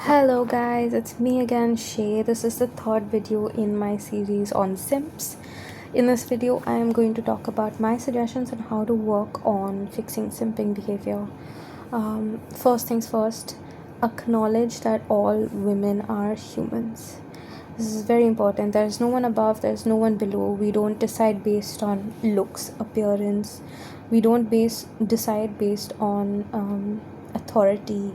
Hello guys, it's me again, Shay. This is the third video in my series on simps. In this video, I am going to talk about my suggestions on how to work on fixing simping behavior. First things first, acknowledge that all women are humans. This is very important. There's no one above, there's no one below. We don't decide based on looks, appearance. We don't decide based on authority,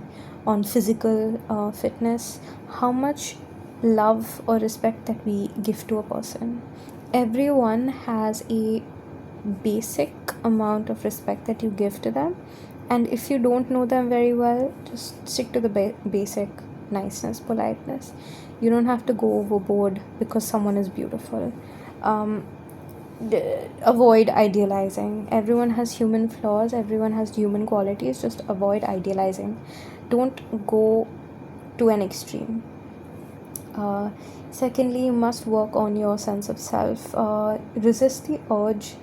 on physical fitness, how much love or respect that we give to a person. Everyone has a basic amount of respect that you give to them, and if you don't know them very well, just stick to the basic niceness, politeness. You don't have to go overboard because someone is beautiful. Avoid idealizing. Everyone has human flaws, everyone has human qualities. Just avoid idealizing. Don't go to an extreme. Secondly, you must work on your sense of self. Resist the urge.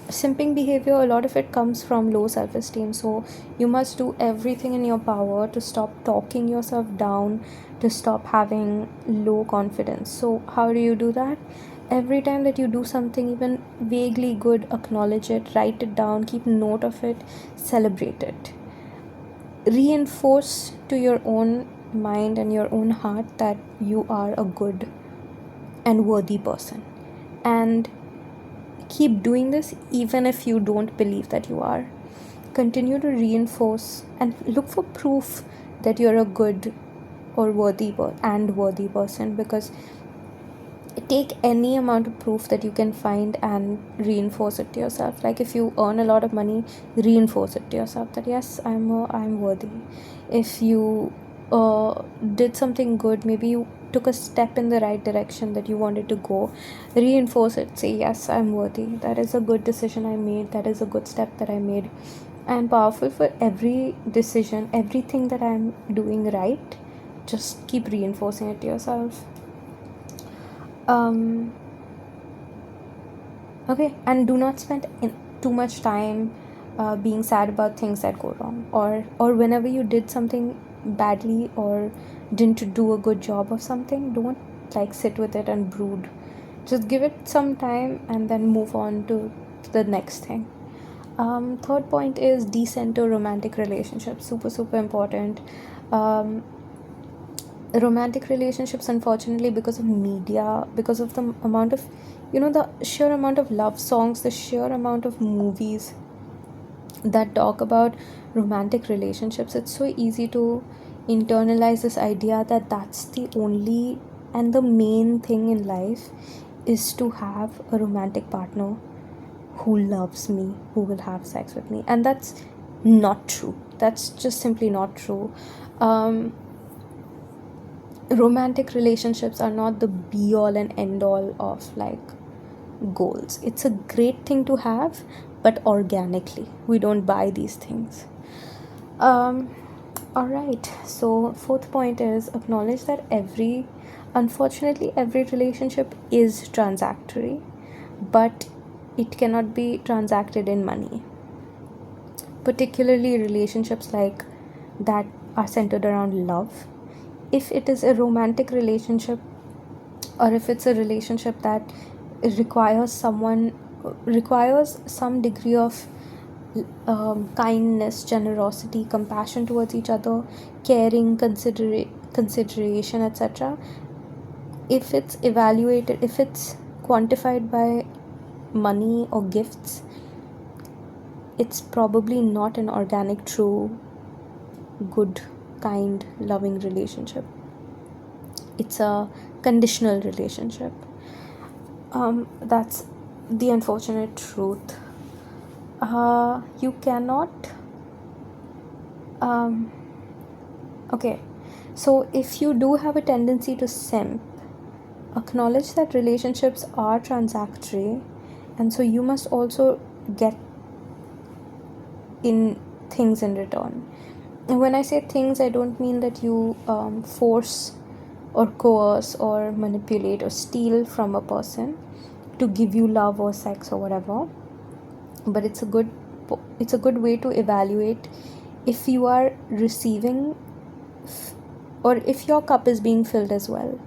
Simping behavior, a lot of it comes from low self-esteem. So you must do everything in your power to stop talking yourself down, to stop having low confidence. So how do you do that? Every time that you do something even vaguely good, acknowledge it, write it down, keep note of it, celebrate it. Reinforce to your own mind and your own heart that you are a good and worthy person, and keep doing this even if you don't believe that you are. Continue to reinforce and look for proof that you're a good or worthy person, because take any amount of proof that you can find and reinforce it to yourself. Like if you earn a lot of money, reinforce it to yourself that yes, I'm worthy. If you did something good, maybe you took a step in the right direction that you wanted to go, reinforce it. Say yes, I'm worthy. That is a good decision I made. That is a good step that I made. I'm powerful for every decision, everything that I'm doing right. Just keep reinforcing it to yourself. Okay, and do not spend too much time being sad about things that go wrong, or whenever you did something badly or didn't do a good job of something, don't like sit with it and brood. Just give it some time and then move on to the next thing. Third point is decenter romantic relationships. Super important. Romantic relationships, unfortunately, because of media, because of the amount of, the sheer amount of love songs, the sheer amount of movies that talk about romantic relationships, it's so easy to internalize this idea that that's the only and the main thing in life, is to have a romantic partner who loves me, who will have sex with me. And that's not true. That's just simply not true. Romantic relationships are not the be all and end all of like goals. It's a great thing to have, but organically. We don't buy these things. All right. So fourth point is acknowledge that unfortunately every relationship is transactory, but it cannot be transacted in money. Particularly relationships like that are centered around love. If it is a romantic relationship, or if it's a relationship that requires some degree of kindness, generosity, compassion towards each other, caring, consideration, etc., if it's quantified by money or gifts, it's probably not an organic, true, good, kind, loving relationship. It's a conditional relationship. That's the unfortunate truth. You cannot okay, so if you do have a tendency to simp, acknowledge that relationships are transactory, and so you must also get in things in return. And when I say things, I don't mean that you force or coerce or manipulate or steal from a person to give you love or sex or whatever, but it's a good way to evaluate if you are receiving or if your cup is being filled as well,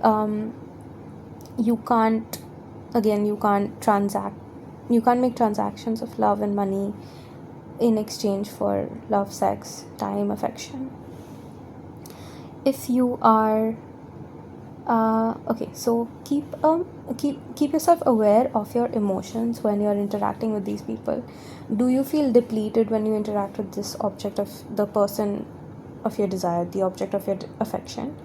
um, you can't you can't make transactions of love and money in exchange for love, sex, time, affection. If you are okay, so keep yourself aware of your emotions when you're interacting with these people. Do you feel depleted when you interact with this object of the person of your desire, the object of your affection?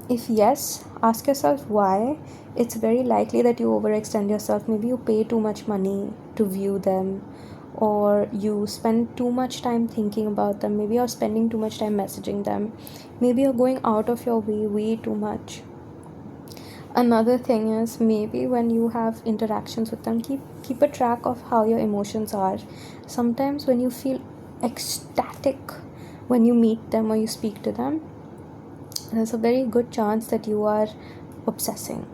If yes, ask yourself why. It's very likely that you overextend yourself. Maybe you pay too much money to view them, or you spend too much time thinking about them. Maybe you're spending too much time messaging them. Maybe you're going out of your way too much. Another thing is, maybe when you have interactions with them, keep a track of how your emotions are. Sometimes when you feel ecstatic when you meet them or you speak to them, there's a very good chance that you are obsessing.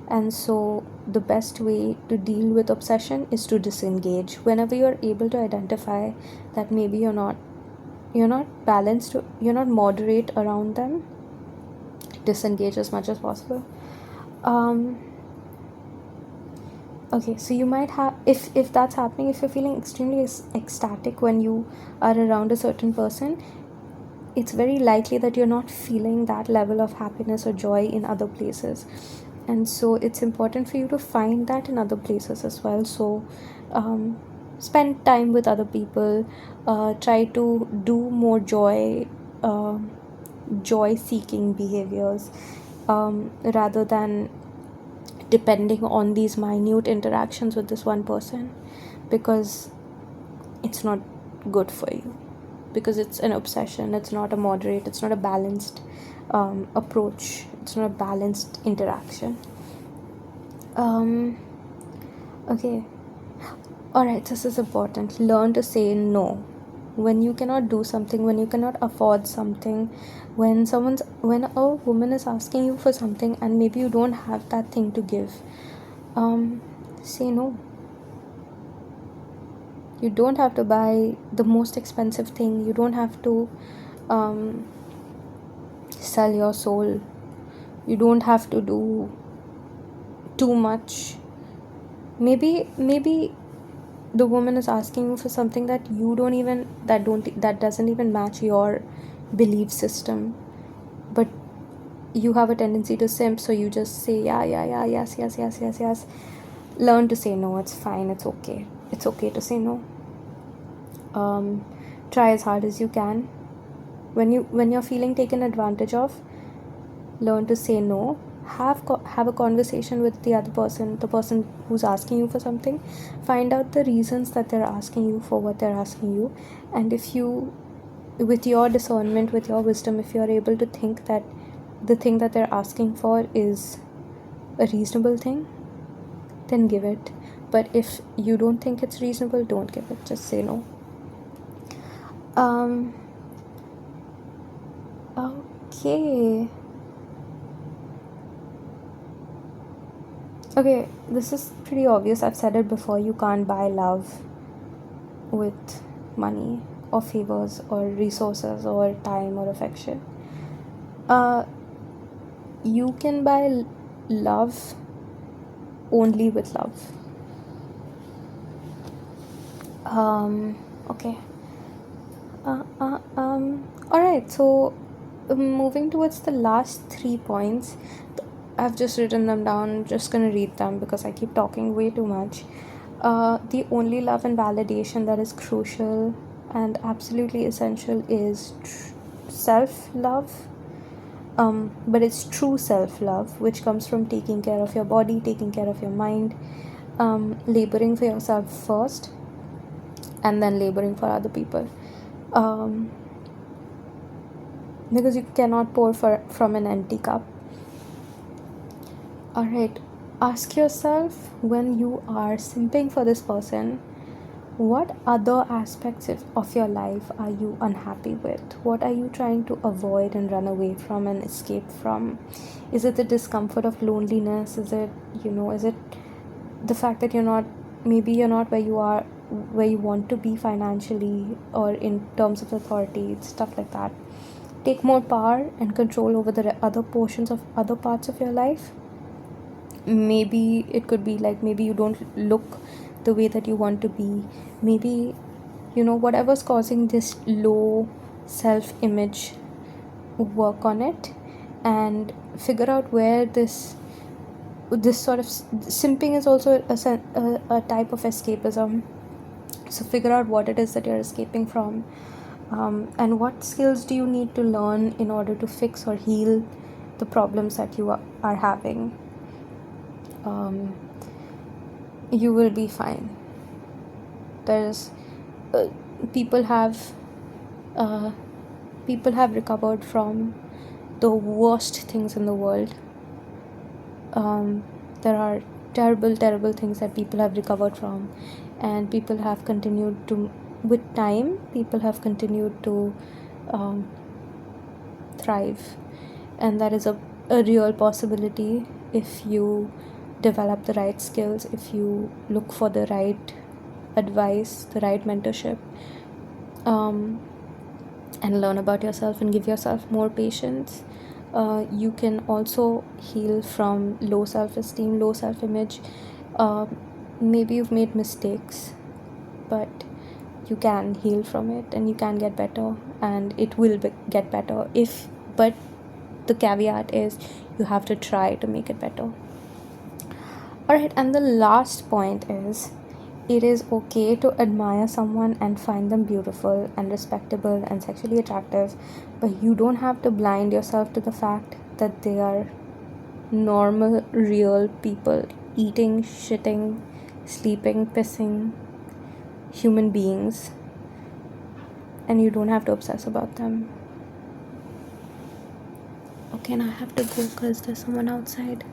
And so the best way to deal with obsession is to disengage. Whenever you're able to identify that maybe you're not balanced, you're not moderate around them, disengage as much as possible. Okay, so you might have, if that's happening, if you're feeling extremely ecstatic when you are around a certain person, it's very likely that you're not feeling that level of happiness or joy in other places. And so it's important for you to find that in other places as well. So spend time with other people, try to do more joy seeking behaviors, rather than depending on these minute interactions with this one person, because it's not good for you, because it's an obsession. It's not a moderate, it's not a balanced approach, it's not a balanced interaction. Okay, alright, this is important. Learn to say no when you cannot do something, when you cannot afford something, when a woman is asking you for something and maybe you don't have that thing to give. Say no. You don't have to buy the most expensive thing. You don't have to sell your soul. You don't have to do too much. Maybe the woman is asking you for something that that doesn't even match your belief system, but you have a tendency to simp, so you just say yeah, yes. Learn to say no. It's fine, it's okay to say no. Try as hard as you can. When you're feeling taken advantage of, learn to say no. Have a conversation with the other person, the person who's asking you for something. Find out the reasons that they're asking you for what they're asking you, and if you, with your discernment, with your wisdom, if you're able to think that the thing that they're asking for is a reasonable thing, then give it. But if you don't think it's reasonable, don't give it. Just say no. Okay, this is pretty obvious. I've said it before. You can't buy love with money or favors or resources or time or affection. You can buy love only with love. Okay. Alright, so moving towards the last 3 points. I've just written them down. I'm just gonna read them because I keep talking way too much. The only love and validation that is crucial and absolutely essential is self-love. But it's true self-love, which comes from taking care of your body, taking care of your mind, laboring for yourself first, and then laboring for other people. Because you cannot pour from an empty cup. Alright, ask yourself, when you are simping for this person, what other aspects of your life are you unhappy with? What are you trying to avoid and run away from and escape from? Is it the discomfort of loneliness? Is it the fact that you're not where you are where you want to be financially or in terms of authority, stuff like that. Take more power and control over the other portions of other parts of your life. Maybe it could be like, maybe you don't look the way that you want to be. Maybe, whatever's causing this low self-image, work on it and figure out where this sort of simping is also a type of escapism. So figure out what it is that you're escaping from, and what skills do you need to learn in order to fix or heal the problems that you are having. You will be fine. There's people have recovered from the worst things in the world. There are terrible things that people have recovered from, and people have continued to, with time, people have continued to thrive, and that is a real possibility if you develop the right skills, if you look for the right advice, the right mentorship, and learn about yourself and give yourself more patience. You can also heal from low self-esteem, low self-image. Maybe you've made mistakes, but you can heal from it and you can get better, and it will get better but the caveat is you have to try to make it better. Alright, and the last point is, it is okay to admire someone and find them beautiful and respectable and sexually attractive, but you don't have to blind yourself to the fact that they are normal, real people, eating, shitting, sleeping, pissing human beings, and you don't have to obsess about them. Okay, now I have to go because there's someone outside.